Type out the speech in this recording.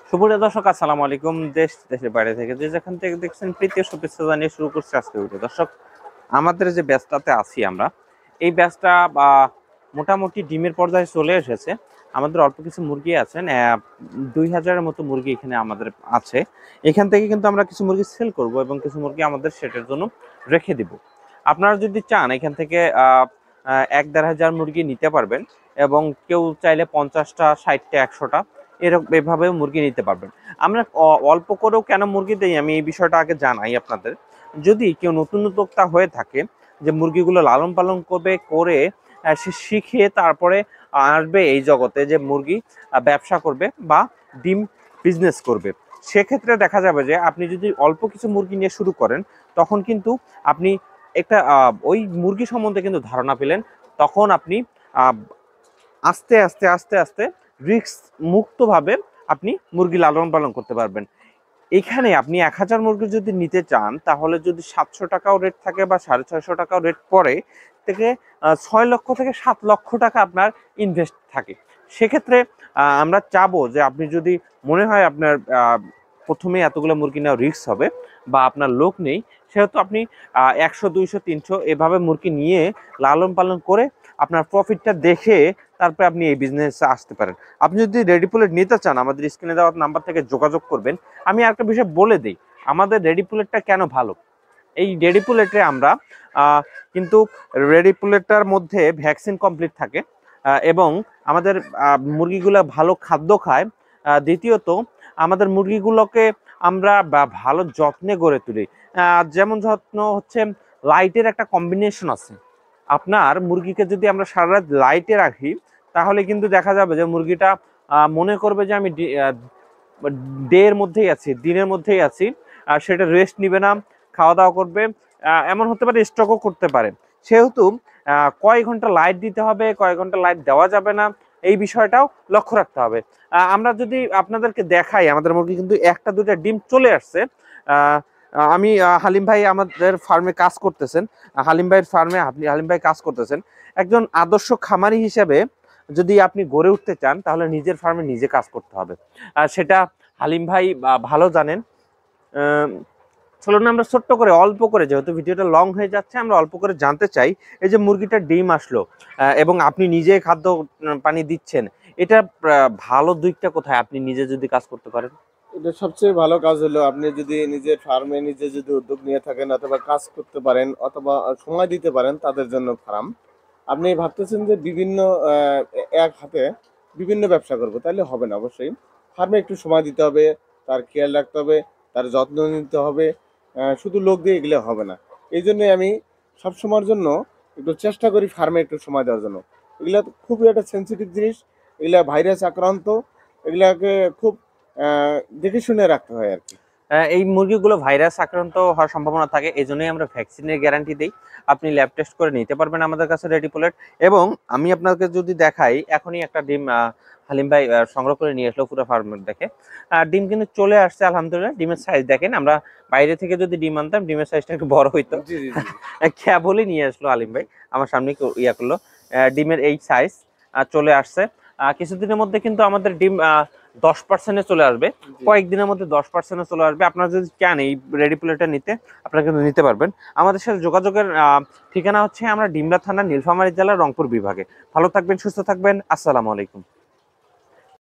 সুপ্রিয় দর্শক, আসসালামু আলাইকুম। দেশ দেশের বাইরে থেকে যে যেখান থেকে দেখছেন, প্রীতীয় শুভেচ্ছা জানিয়ে শুরু করছি আজকে ভিডিও। দর্শক, আমাদের যে ব্যাচটাতে আছি আমরা, এই ব্যাচটা মোটামুটি ডিমের পর্যায়ে চলে এসেছে। আমাদের অল্প কিছু মুরগি আছেন, 2000-এর মতো মুরগি এখানে আমাদের আছে। এখান থেকে কিন্তু আমরা কিছু মুরগি সেল করব এবং কিছু মুরগি আমাদের সেটের জন্য রেখে দিব। আপনারা যদি চান এখান থেকে 1-1.5 হাজার মুরগি নিতে পারবেন, এবং কেউ চাইলে 50টা, 60টা, 100টা এরকম এভাবে মুরগি নিতে পারবেন। আমরা অল্প করেও কেন মুরগি দেই, আমি এই বিষয়টা আগে জানাই আপনাদের। যদি কেউ নতুন উদ্যোক্তা হয়ে থাকে, যে মুরগিগুলো লালন পালন করে সে শিখে তারপরে আসবে এই জগতে, যে মুরগি ব্যবসা করবে বা ডিম বিজনেস করবে, সেক্ষেত্রে দেখা যাবে যে আপনি যদি অল্প কিছু মুরগি নিয়ে শুরু করেন, তখন কিন্তু আপনি একটা ওই মুরগি সম্বন্ধে কিন্তু ধারণা পেলেন। তখন আপনি আস্তে আস্তে আস্তে আস্তে রিস্ক মুক্তভাবে আপনি মুরগি লালন পালন করতে পারবেন। এখানে আপনি 1000 মুরগি যদি নিতে চান, তাহলে যদি 700 টাকাও রেট থাকে বা 650 টাকাও রেট পড়ে, থেকে 6 লক্ষ থেকে 7 লক্ষ টাকা আপনার ইনভেস্ট থাকে। সেক্ষেত্রে আমরা চাবো যে আপনি যদি মনে হয় আপনার প্রথমে এতগুলো মুরগি নেওয়া রিস্ক হবে বা আপনার লোক নেই, সেহেতু আপনি 100, 200, 300 এভাবে মুরগি নিয়ে লালন পালন করে আপনার প্রফিটটা দেখে তারপরে আপনি এই বিজনেসে আসতে পারেন। আপনি যদি রেডি পোলেট নিতে চান, আমাদের স্ক্রিনে দেওয়া নাম্বার থেকে যোগাযোগ করবেন। আমি একটা বিষয় বলে দিই, আমাদের রেডি পোলেটটা কেন ভালো। এই রেডি পোলেটে আমরা কিন্তু রেডি পোলেটটার মধ্যে ভ্যাকসিন কমপ্লিট থাকে, এবং আমাদের মুরগিগুলো ভালো খাদ্য খায়। দ্বিতীয়ত, আমাদের মুরগিগুলোকে আমরা ভালো যত্নে গড়ে তুলি। যেমন যত্ন হচ্ছে, লাইটের একটা কম্বিনেশন আছে। আপনার মুরগিকে যদি আমরা সারা রাত লাইটে রাখি, তাহলে কিন্তু দেখা যাবে যে মুরগিটা মনে করবে যে আমি ডে এর মধ্যেই আছি, দিনের মধ্যেই আছি, আর সেটা রেস্ট নিবে না, খাওয়া দাওয়া করবে। এমন হতে পারে স্ট্রোকও করতে পারে। সেহেতু কয় ঘন্টা লাইট দিতে হবে, কয় ঘন্টা লাইট দেওয়া যাবে না, এই বিষয়টাও লক্ষ্য রাখতে হবে। আমরা যদি আপনাদেরকে দেখাই, আমাদের মুরগি কিন্তু 1টা 2টা ডিম চলে আসছে। আমি হালিম ভাই আমাদের ফার্মে কাজ করতেছেন, হালিম ভাইয়ের ফার্মে হালিম ভাই কাজ করতেছেন। একজন আদর্শ খামারি হিসেবে যদি আপনি গড়ে উঠতে চান, তাহলে নিজের ফার্মে নিজে কাজ করতে হবে, আর সেটা হালিম ভাই ভালো জানেন। চলুন আমরা ছোট্ট করে, অল্প করে, যেহেতু ভিডিওটা লং হয়ে যাচ্ছে, আমরা অল্প করে জানতে চাই। এই যে মুরগিটার ডিম আসলো এবং আপনি নিজে খাদ্য পানি দিচ্ছেন, এটা ভালো দিকটা কোথায় আপনি নিজে যদি কাজ করতে পারেন? এটা সবচেয়ে ভালো কাজ হলো আপনি যদি নিজের ফার্মে নিজে যদি উদ্যোগ নিয়ে থাকেন অথবা কাজ করতে পারেন অথবা সময় দিতে পারেন তাদের জন্য ফার্ম। আপনি ভাবতেছেন যে বিভিন্ন এক হাতে বিভিন্ন ব্যবসা করব, তাহলে হবে না। অবশ্যই ফার্মে একটু সময় দিতে হবে, তার খেয়াল রাখতে হবে, তার যত্ন নিতে হবে। শুধু লোক দিয়ে এগুলো হবে না। এই জন্যই আমি সবসময়ের জন্য একটু চেষ্টা করি ফার্মে একটু সময় দেওয়ার জন্য। এগুলা খুবই একটা সেন্সিটিভ জিনিস, এগুলা ভাইরাস আক্রান্ত, এগুলাকে খুব দেখে শুনে রাখতে হয় আর কি। এই মুরগিগুলো ভাইরাস আক্রান্ত হওয়ার সম্ভাবনা থাকে, এই জন্যই আমরা ভ্যাকসিনের গ্যারান্টি দিই। আপনি ল্যাব টেস্ট করে নিতে পারবেন আমাদের কাছে রেডি পোলেট। এবং আমি আপনাকে যদি দেখাই, এখনই একটা ডিম হালিম ভাই সংগ্রহ করে নিয়ে আসলো পুরো ফার্মের দেখে। ডিম কিন্তু চলে আসছে আলহামদুলিল্লাহ। ডিমের সাইজ দেখেন, আমরা বাইরে থেকে যদি ডিম আনতাম, ডিমের সাইজটা একটু বড় হইতো। জি, জি, জি। কেবলই নিয়ে আসলো হালিম ভাই, আমার সামনে ইয়া করলো। ডিমের এই সাইজ চলে আসছে। কিছুদিনের মধ্যে কিন্তু আমাদের ডিম 10%-এ চলে আসবে। জি। কয়েকদিনের মধ্যে 10%-এ চলে আসবে। আপনারা যদি চান এই রেডি প্লেটটা নিতে, আপনারা কিন্তু নিতে পারবেন। আমাদের সাথে যোগাযোগের ঠিকানা হচ্ছে, আমরা ডিমলা থানা, নীলফামারী জেলা, রংপুর বিভাগে। ভালো থাকবেন, সুস্থ থাকবেন। আসসালামু আলাইকুম।